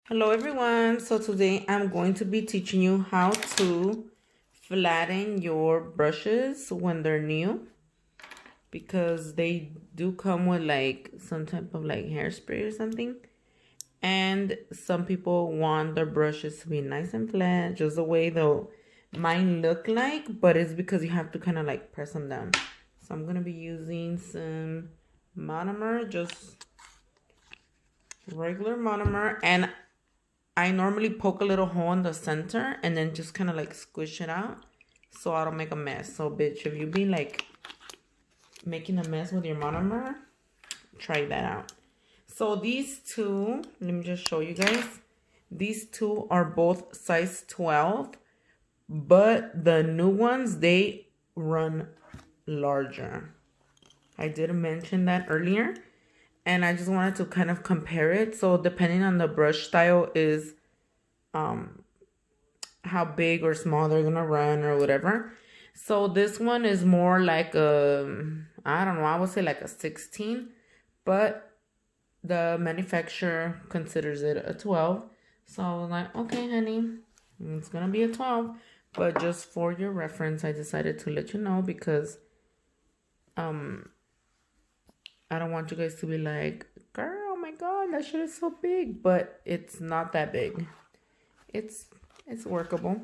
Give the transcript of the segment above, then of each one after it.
Hello everyone, so today I'm going to be teaching you how to flatten your brushes when they're new, because they do come with like some type of like hairspray or something, and some people want their brushes to be nice and flat, just the way though mine look like, but it's because you have to kind of like press them down. So I'm gonna be using some monomer, just regular monomer, and I normally poke a little hole in the center and then just kind of like squish it out so I don't make a mess. So bitch, if you be like making a mess with your monomer, try that out. So these two, let me just show you guys. These two are both size 12, but the new ones, they run larger. I did mention that earlier, and I just wanted to kind of compare it. So depending on the brush style is how big or small they're gonna run or whatever. So this one is more like a, I don't know, I would say like a 16, but the manufacturer considers it a 12. So I was like, okay, honey, it's gonna be a 12. But just for your reference, I decided to let you know because I don't want you guys to be like, girl, oh my god, that shit is so big. But it's not that big. It's workable.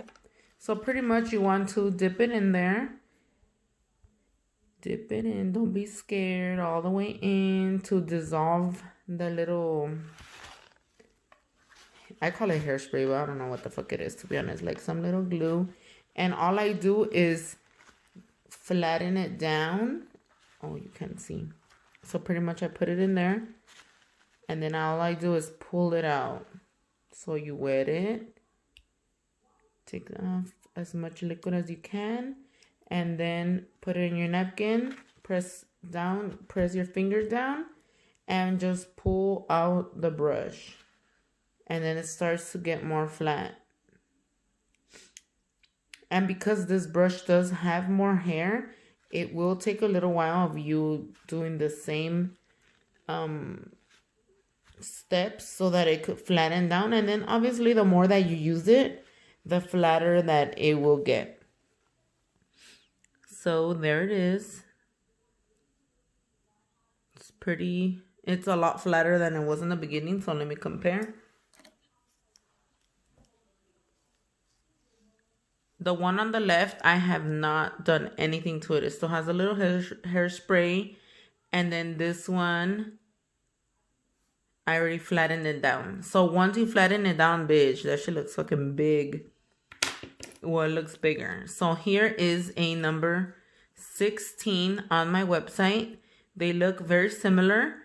So pretty much you want to dip it in there. Dip it in. Don't be scared. All the way in to dissolve the little, I call it hairspray, but I don't know what the fuck it is, to be honest. Like some little glue. And all I do is flatten it down. Oh, you can't see. So pretty much I put it in there. And then all I do is pull it out. So you wet it. Take off as much liquid as you can. And then put it in your napkin. Press down. Press your fingers down. And just pull out the brush. And then it starts to get more flat. And because this brush does have more hair, it will take a little while of you doing the same steps so that it could flatten down. And then obviously the more that you use it, the flatter that it will get. So there it is. It's pretty, it's a lot flatter than it was in the beginning. So let me compare. The one on the left, I have not done anything to it. It still has a little hairspray. And then this one, I already flattened it down. So once you flatten it down, bitch, that shit looks fucking big. Well, it looks bigger. So here is a number 16 on my website. They look very similar.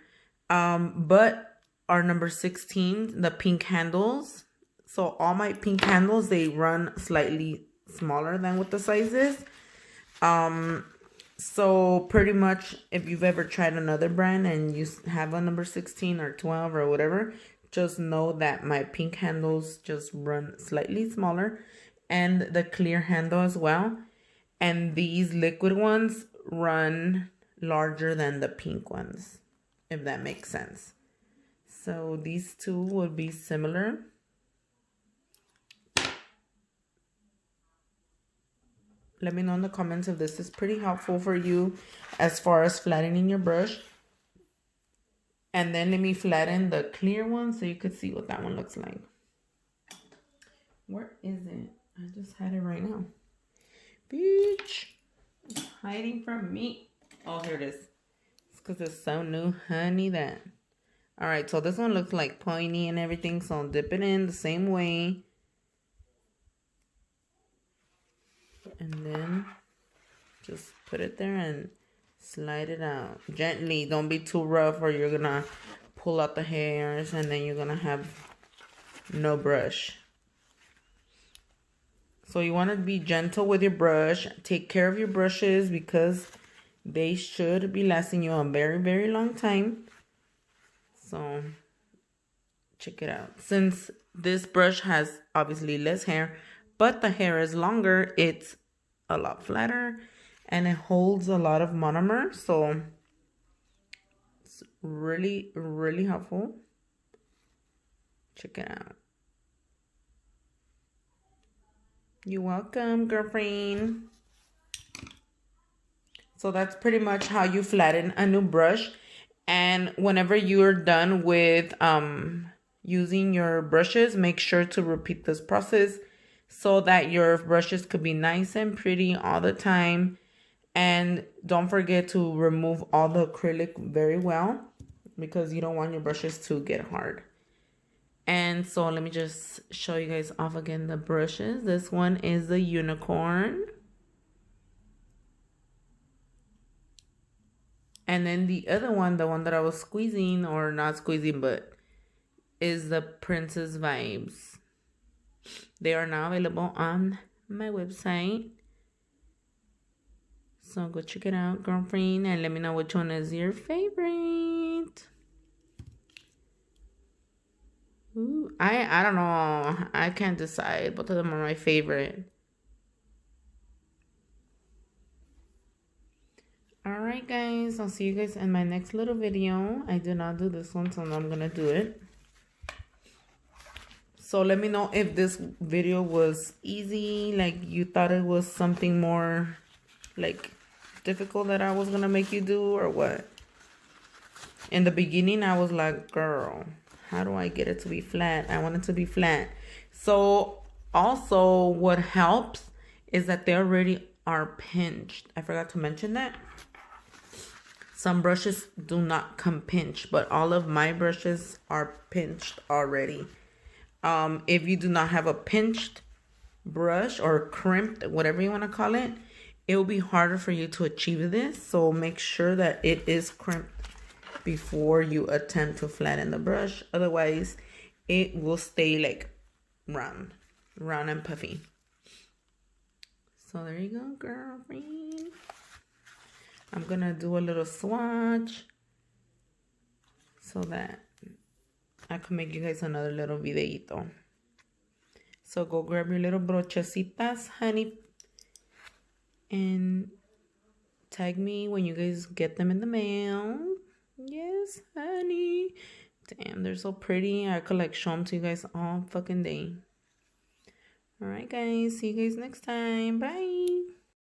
But our number 16, the pink handles. So all my pink handles, they run slightly smaller than what the size is. So pretty much if you've ever tried another brand and you have a number 16 or 12 or whatever, just know that my pink handles just run slightly smaller, and the clear handle as well. And these liquid ones run larger than the pink ones, if that makes sense. So these two would be similar. Let me know in the comments if this is pretty helpful for you as far as flattening your brush. And then let me flatten the clear one so you could see what that one looks like. Where is it? I just had it right now. Bitch. It's hiding from me. Oh, here it is. It's because it's so new, honey, that. Alright, so this one looks like pointy and everything. So I'll dip it in the same way. And then just put it there and slide it out gently. Don't be too rough or you're gonna pull out the hairs and then you're gonna have no brush. So you want to be gentle with your brush. Take care of your brushes because they should be lasting you a very, very long time. So check it out. Since this brush has obviously less hair, but the hair is longer, it's a lot flatter and it holds a lot of monomer. So it's really, really helpful. Check it out. You're welcome, girlfriend. So that's pretty much how you flatten a new brush. And whenever you're done with using your brushes, make sure to repeat this process so that your brushes could be nice and pretty all the time. And don't forget to remove all the acrylic very well because you don't want your brushes to get hard. And so let me just show you guys off again the brushes. This one is the unicorn. And then the other one, the one that I was squeezing, or not squeezing, but is the Princess Vibes. They are now available on my website. So go check it out, girlfriend, and let me know which one is your favorite. Ooh, I don't know. I can't decide. Both of them are my favorite. Alright guys, I'll see you guys in my next little video. I did not do this one, so now I'm gonna do it. So let me know if this video was easy, like you thought it was something more like difficult that I was gonna make you do, or what. In the beginning I was like, girl, how do I get it to be flat? I want it to be flat. So also what helps is that they already are pinched. I forgot to mention that. Some brushes do not come pinched, but all of my brushes are pinched already. If you do not have a pinched brush or crimped, whatever you want to call it, it will be harder for you to achieve this. So make sure that it is crimped before you attempt to flatten the brush. Otherwise, it will stay like round and puffy. So there you go, girlfriend. I'm gonna do a little swatch so that I can make you guys another little videito. So go grab your little brochecitas, honey, and tag me when you guys get them in the mail. Yes, honey. Damn, they're so pretty. I could like show them to you guys all fucking day. Alright guys, see you guys next time. Bye.